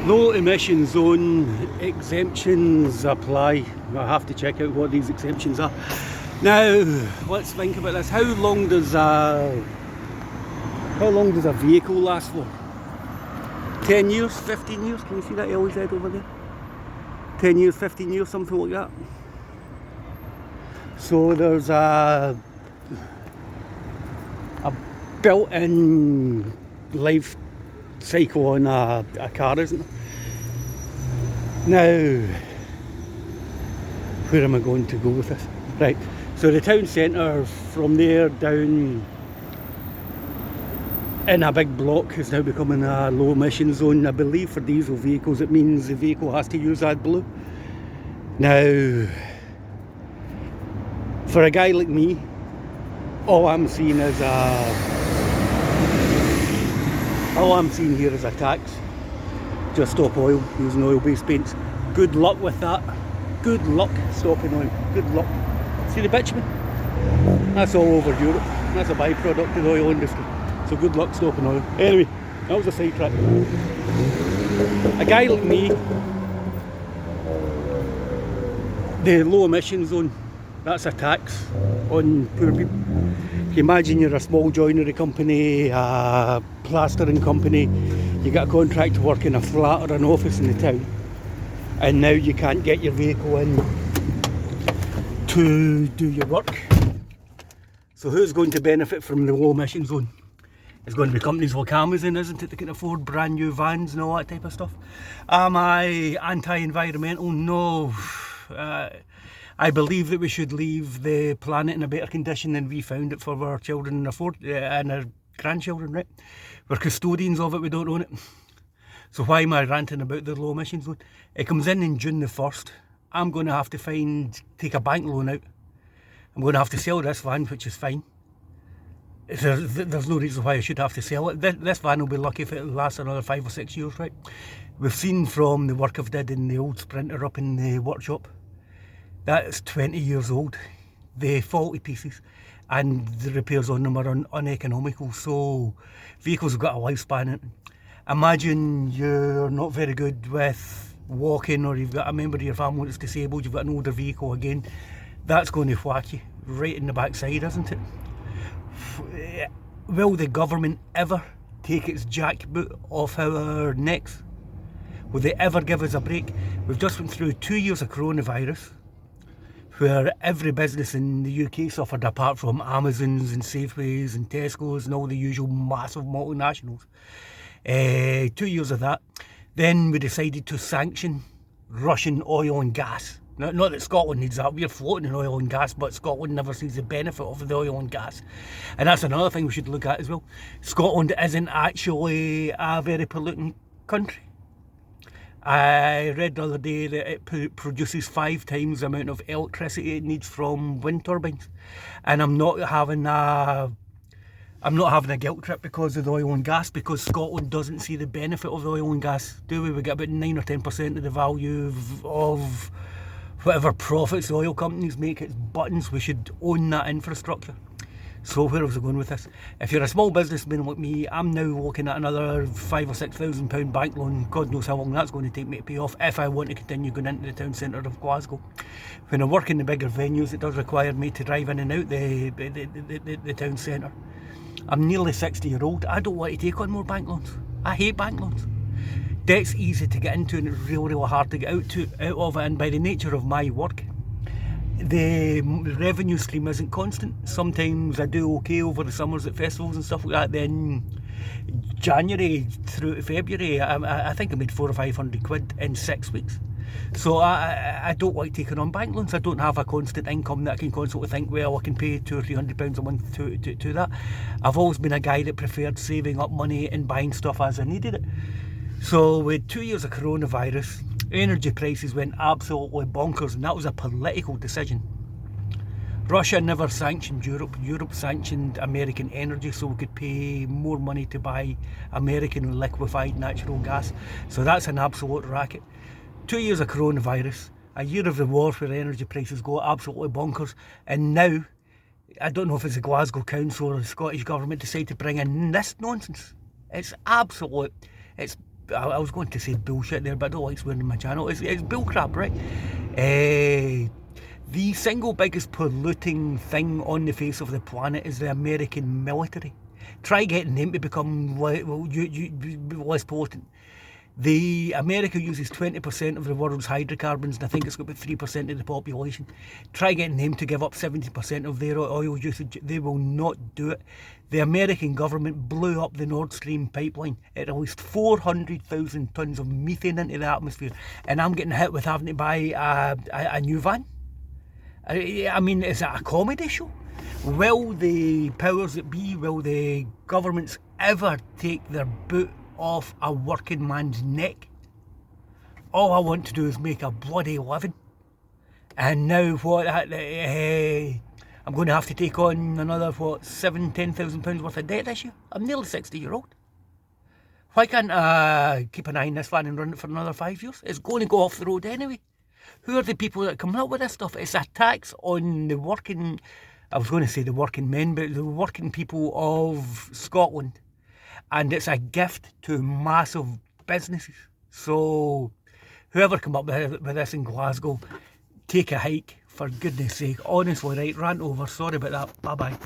No emission zone exemptions apply. I have to check out what these exemptions are. Now, let's think about this. How long does a vehicle last for? 10 years, 15 years? Can you see that LEZ over there? 10 years, 15 years, something like that. So there's a built-in life cycle on a car, isn't there? Now, where am I going to go with this? Right, so the town centre from there down in a big block is now becoming a low emission zone. I believe for diesel vehicles it means the vehicle has to use AdBlue. Now, for a guy like me, all I'm seeing here is a tax. Just stop oil using oil-based paints. Good luck with that. Good luck stopping oil. Good luck. See the bitumen? That's all over Europe. That's a byproduct of the oil industry. So good luck stopping oil. Anyway, that was a sidetrack. A guy like me, the low emission zone, that's a tax on poor people. You imagine you're a small joinery company, a plastering company, you get a contract to work in a flat or an office in the town, and now you can't get your vehicle in to do your work. So who's going to benefit from the low emission zone? It's going to be companies like Amazon, isn't it? They can afford brand new vans and all that type of stuff. Am I anti-environmental? No. I believe that we should leave the planet in a better condition than we found it for our children and our grandchildren, right? We're custodians of it, we don't own it. So why am I ranting about the low emission zone? It comes in June the 1st. I'm going to have to take a bank loan out. I'm going to have to sell this van, which is fine. There's no reason why I should have to sell it. This van will be lucky if it lasts another 5 or 6 years, right? We've seen from the work I've did in the old Sprinter up in the workshop, that's 20 years old. The faulty pieces and the repairs on them are uneconomical. So vehicles have got a lifespan in it. Imagine you're not very good with walking, or you've got a member of your family that's disabled, you've got an older vehicle again. That's going to whack you right in the backside, isn't it? Will the government ever take its jackboot off our necks? Will they ever give us a break? We've just went through 2 years of coronavirus, where every business in the UK suffered, apart from Amazons and Safeways and Tesco's and all the usual massive multinationals. 2 years of that. Then we decided to sanction Russian oil and gas. Not that Scotland needs that, we're floating in oil and gas, but Scotland never sees the benefit of the oil and gas. And that's another thing we should look at as well. Scotland isn't actually a very polluting country. I read the other day that it produces 5 times the amount of electricity it needs from wind turbines. And I'm not having a guilt trip because of the oil and gas, because Scotland doesn't see the benefit of the oil and gas, do we? We get about 9 or 10% of the value of whatever profits the oil companies make. It's buttons. We should own that infrastructure. So where was I going with this? If you're a small businessman like me, I'm now looking at another £5,000 or £6,000 bank loan. God knows how long that's going to take me to pay off if I want to continue going into the town centre of Glasgow. When I work in the bigger venues, it does require me to drive in and out the town centre. I'm nearly 60-year-old. I don't want to take on more bank loans. I hate bank loans. Debt's easy to get into and it's really, really hard to get out of it. And by the nature of my work, the revenue stream isn't constant. Sometimes I do okay over the summers at festivals and stuff like that. Then January through to February, I think I made 400 or 500 quid in 6 weeks. So I don't like taking on bank loans. I don't have a constant income that I can constantly think, well, I can pay £200 or £300 a month to that. I've always been a guy that preferred saving up money and buying stuff as I needed it. So with 2 years of coronavirus, energy prices went absolutely bonkers, and that was a political decision. Russia never sanctioned Europe. Europe sanctioned American energy so we could pay more money to buy American liquefied natural gas. So that's an absolute racket. 2 years of coronavirus, a year of the war where energy prices go absolutely bonkers, and now, I don't know if it's the Glasgow Council or the Scottish Government decide to bring in this nonsense. It's absolute, it's I was going to say bullshit there, but I don't like swearing on my channel. It's bullcrap, right? The single biggest polluting thing on the face of the planet is the American military. Try getting them to become less pollutant. America uses 20% of the world's hydrocarbons, and I think it's got about 3% of the population. Try getting them to give up 70% of their oil usage. They will not do it. The American government blew up the Nord Stream pipeline. It released 400,000 tonnes of methane into the atmosphere, and I'm getting hit with having to buy a new van. I mean, is that a comedy show? Will the powers that be, will the governments ever take their boot off a working man's neck? All I want to do is make a bloody living. And now what? I'm going to have to take on another, what, £10,000 worth of debt this year? I'm nearly 60-year-old. Why can't I keep an eye on this van and run it for another 5 years? It's going to go off the road anyway. Who are the people that come up with this stuff? It's a tax on the working, I was going to say the working men, but the working people of Scotland. And it's a gift to massive businesses. So whoever come up with this in Glasgow, take a hike, for goodness sake. Honestly, right, rant over. Sorry about that. Bye-bye.